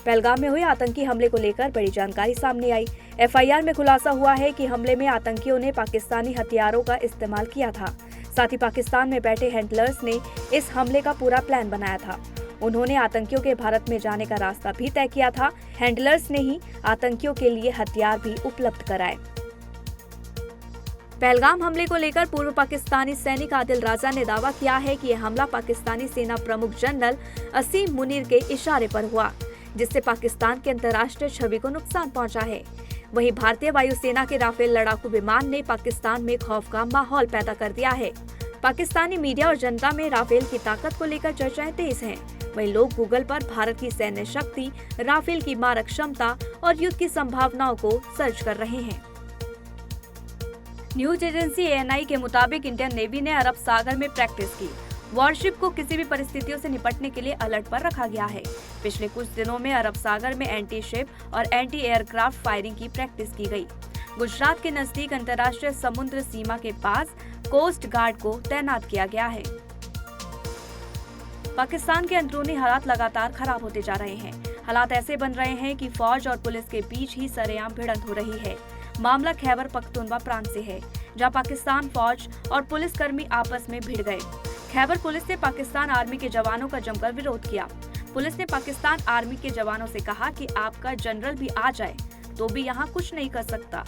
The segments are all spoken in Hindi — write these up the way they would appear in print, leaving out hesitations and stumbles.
पहलगाम में हुए आतंकी हमले को लेकर बड़ी जानकारी सामने आई। एफआईआर में खुलासा हुआ है कि हमले में आतंकियों ने पाकिस्तानी हथियारों का इस्तेमाल किया था। साथ ही पाकिस्तान में बैठे हैंडलर्स ने इस हमले का पूरा प्लान बनाया था। उन्होंने आतंकियों के भारत में जाने का रास्ता भी तय किया था। हैंडलर्स ने ही आतंकियों के लिए हथियार भी उपलब्ध कराए। पहलगाम हमले को लेकर पूर्व पाकिस्तानी सैनिक आदिल राजा ने दावा किया है कि यह हमला पाकिस्तानी सेना प्रमुख जनरल असीम मुनीर के इशारे पर हुआ, जिससे पाकिस्तान की अंतर्राष्ट्रीय छवि को नुकसान पहुंचा है। वहीं भारतीय वायुसेना के राफेल लड़ाकू विमान ने पाकिस्तान में खौफ का माहौल पैदा कर दिया है। पाकिस्तानी मीडिया और जनता में राफेल की ताकत को लेकर चर्चाएं तेज हैं। वहीं लोग गूगल पर भारत की सैन्य शक्ति, राफेल की मारक क्षमता और युद्ध की संभावनाओं को सर्च कर रहे हैं। न्यूज एजेंसी ANI के मुताबिक इंडियन नेवी ने अरब सागर में प्रैक्टिस की। वॉरशिप को किसी भी परिस्थितियों से निपटने के लिए अलर्ट पर रखा गया है। पिछले कुछ दिनों में अरब सागर में एंटी शिप और एंटी एयरक्राफ्ट फायरिंग की प्रैक्टिस की गई। गुजरात के नजदीक अंतर्राष्ट्रीय समुद्र सीमा के पास कोस्ट गार्ड को तैनात किया गया है। पाकिस्तान के अंदरूनी हालात लगातार खराब होते जा रहे हैं। हालात ऐसे बन रहे हैं कि फौज और पुलिस के बीच ही सरेआम भिड़ंत हो रही है। मामला खैबर पख्तूनख्वा प्रांत से है, जहां पाकिस्तान फौज और पुलिसकर्मी आपस में भिड़ गए। खैबर पुलिस ने पाकिस्तान आर्मी के जवानों का जमकर विरोध किया। पुलिस ने पाकिस्तान आर्मी के जवानों से कहा कि आपका जनरल भी आ जाए तो भी यहाँ कुछ नहीं कर सकता।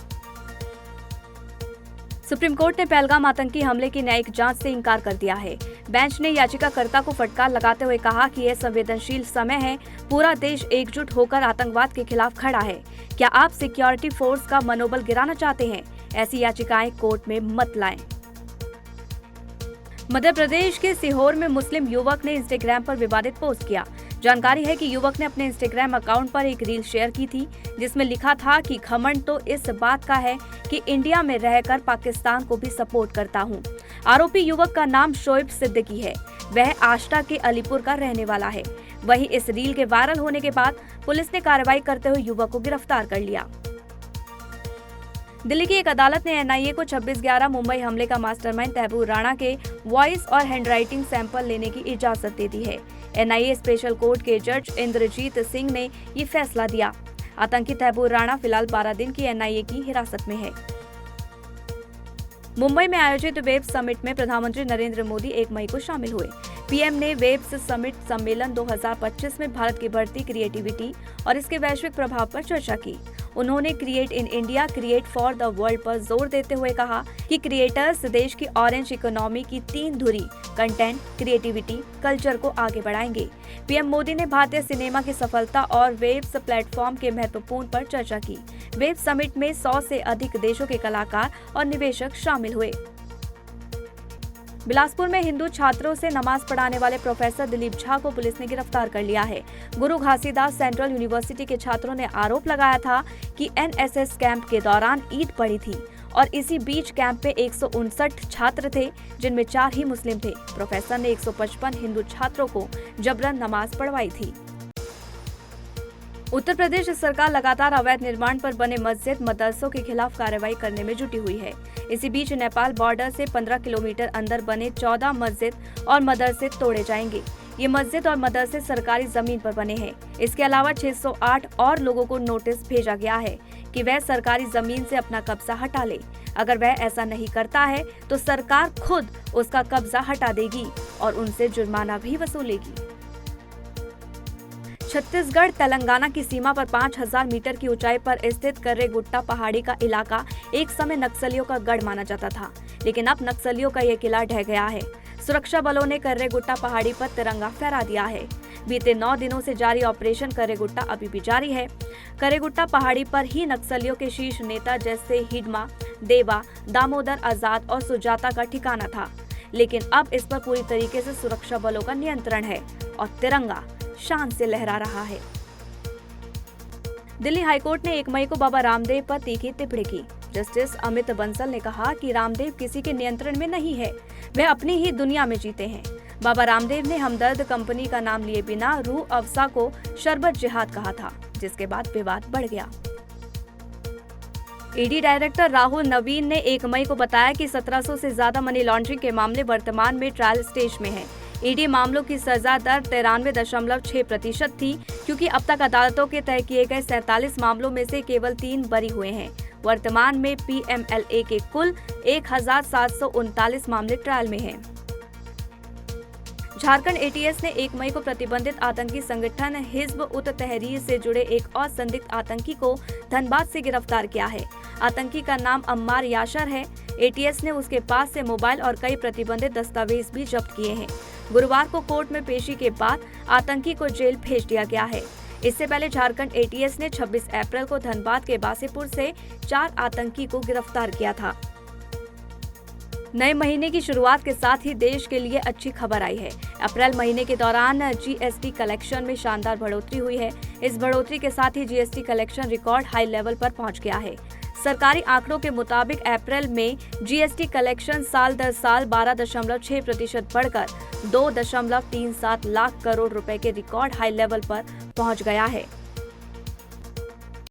सुप्रीम कोर्ट ने पहलगाम आतंकी हमले की न्यायिक जांच से इनकार कर दिया है। बेंच ने याचिकाकर्ता को फटकार लगाते हुए कहा कि यह संवेदनशील समय है, पूरा देश एकजुट होकर आतंकवाद के खिलाफ खड़ा है। क्या आप सिक्योरिटी फोर्स का मनोबल गिराना चाहते हैं? ऐसी याचिकाएं कोर्ट में मत लाएं। मध्य प्रदेश के सीहोर में मुस्लिम युवक ने इंस्टाग्राम पर विवादित पोस्ट किया। जानकारी है कि युवक ने अपने इंस्टाग्राम अकाउंट पर एक रील शेयर की थी, जिसमें लिखा था कि घमंड तो इस बात का है कि इंडिया में रहकर पाकिस्तान को भी सपोर्ट करता हूं। आरोपी युवक का नाम शोएब सिद्दीकी है। वह आष्टा के अलीपुर का रहने वाला है। वहीं इस रील के वायरल होने के बाद पुलिस ने कार्रवाई करते हुए युवक को गिरफ्तार कर लिया। दिल्ली की एक अदालत ने NIA को 26/11 मुंबई हमले का मास्टरमाइंड तैमूर राणा के वॉइस और हैंडराइटिंग सैंपल लेने की इजाजत दे दी है। NIA स्पेशल कोर्ट के जज इंद्रजीत सिंह ने ये फैसला दिया। आतंकी तैमूर राणा फिलहाल 12 दिन की NIA की हिरासत में है। मुंबई में आयोजित वेब समिट में प्रधानमंत्री नरेंद्र मोदी 1 मई को शामिल हुए। PM ने वेब्स समिट सम्मेलन 2025 में भारत की बढ़ती क्रिएटिविटी और इसके वैश्विक प्रभाव पर चर्चा की। उन्होंने create in India, create for the world पर जोर देते हुए कहा कि क्रिएटर्स देश की ऑरेंज इकोनॉमी की 3 धुरी कंटेंट, क्रिएटिविटी, कल्चर को आगे बढ़ाएंगे। PM मोदी ने भारतीय सिनेमा की सफलता और वेब्स प्लेटफॉर्म के महत्वपूर्ण पर चर्चा की। वेब समिट में 100 से अधिक देशों के कलाकार और निवेशक शामिल हुए। बिलासपुर में हिंदू छात्रों से नमाज पढ़ाने वाले प्रोफेसर दिलीप झा को पुलिस ने गिरफ्तार कर लिया है। गुरु घासीदास सेंट्रल यूनिवर्सिटी के छात्रों ने आरोप लगाया था कि NSS कैंप के दौरान ईद पड़ी थी और इसी बीच कैंप में 159 छात्र थे, जिनमें 4 ही मुस्लिम थे। प्रोफेसर ने 155 हिंदू छात्रों को जबरन नमाज पढ़वाई थी। उत्तर प्रदेश सरकार लगातार अवैध निर्माण पर बने मस्जिद मदरसों के खिलाफ कार्रवाई करने में जुटी हुई है। इसी बीच नेपाल बॉर्डर से 15 किलोमीटर अंदर बने 14 मस्जिद और मदरसे तोड़े जाएंगे। ये मस्जिद और मदरसे सरकारी जमीन पर बने हैं। इसके अलावा 608 और लोगों को नोटिस भेजा गया है कि वह सरकारी जमीन से अपना कब्जा हटा ले। अगर वह ऐसा नहीं करता है तो सरकार खुद उसका कब्जा हटा देगी और उनसे जुर्माना भी वसूलेगी। छत्तीसगढ़ तेलंगाना की सीमा पर 5000 मीटर की ऊंचाई पर स्थित कर्रेगुट्टा पहाड़ी का इलाका एक समय नक्सलियों का गढ़ माना जाता था, लेकिन अब नक्सलियों का ये किला ढह गया है। सुरक्षा बलों ने कर्रेगुट्टा पहाड़ी पर तिरंगा फहरा दिया है। बीते 9 दिनों से जारी ऑपरेशन कर्रेगुट्टा अभी भी जारी है। कर्रेगुट्टा पहाड़ी पर ही नक्सलियों के शीर्ष नेता जैसे हिडमा, देवा, दामोदर आजाद और सुजाता का ठिकाना था, लेकिन अब इस पर पूरी तरीके से सुरक्षा बलों का नियंत्रण है और तिरंगा शान से लहरा रहा है। दिल्ली हाईकोर्ट ने 1 मई को बाबा रामदेव पर तीखी टिप्पणी की। जस्टिस अमित बंसल ने कहा कि रामदेव किसी के नियंत्रण में नहीं है, वह अपनी ही दुनिया में जीते हैं। बाबा रामदेव ने हमदर्द कंपनी का नाम लिए बिना रूह अफ़ज़ा को शरबत जिहाद कहा था, जिसके बाद विवाद बढ़ गया। ईडी डायरेक्टर राहुल नवीन ने 1 मई को बताया कि 1700 से ज्यादा मनी लॉन्ड्रिंग के मामले वर्तमान में ट्रायल स्टेज में हैं। ईडी मामलों की सजा दर 93.6% थी, क्योंकि अब तक अदालतों के तय किए गए 47 मामलों में से केवल 3 बरी हुए हैं। वर्तमान में PMLA के कुल 1739 मामले ट्रायल में हैं। झारखंड ATS ने 1 मई को प्रतिबंधित आतंकी संगठन हिजब उत तहरीर से जुड़े एक और संदिग्ध आतंकी को धनबाद से गिरफ्तार किया है। आतंकी का नाम अम्मार याशर है। ATS ने उसके पास से मोबाइल और कई प्रतिबंधित दस्तावेज भी जब्त किए हैं। गुरुवार को कोर्ट में पेशी के बाद आतंकी को जेल भेज दिया गया है। इससे पहले झारखंड ATS ने 26 अप्रैल को धनबाद के बासीपुर से 4 आतंकी को गिरफ्तार किया था। नए महीने की शुरुआत के साथ ही देश के लिए अच्छी खबर आई है। अप्रैल महीने के दौरान GST कलेक्शन में शानदार बढ़ोतरी हुई है। इस बढ़ोतरी के साथ ही GST collection record high level पर पहुंच गया है। सरकारी आंकड़ों के मुताबिक अप्रैल में GST कलेक्शन साल दर साल 12.6% बढ़कर 2.37 लाख करोड़ रुपए के रिकॉर्ड हाई लेवल पर पहुंच गया है।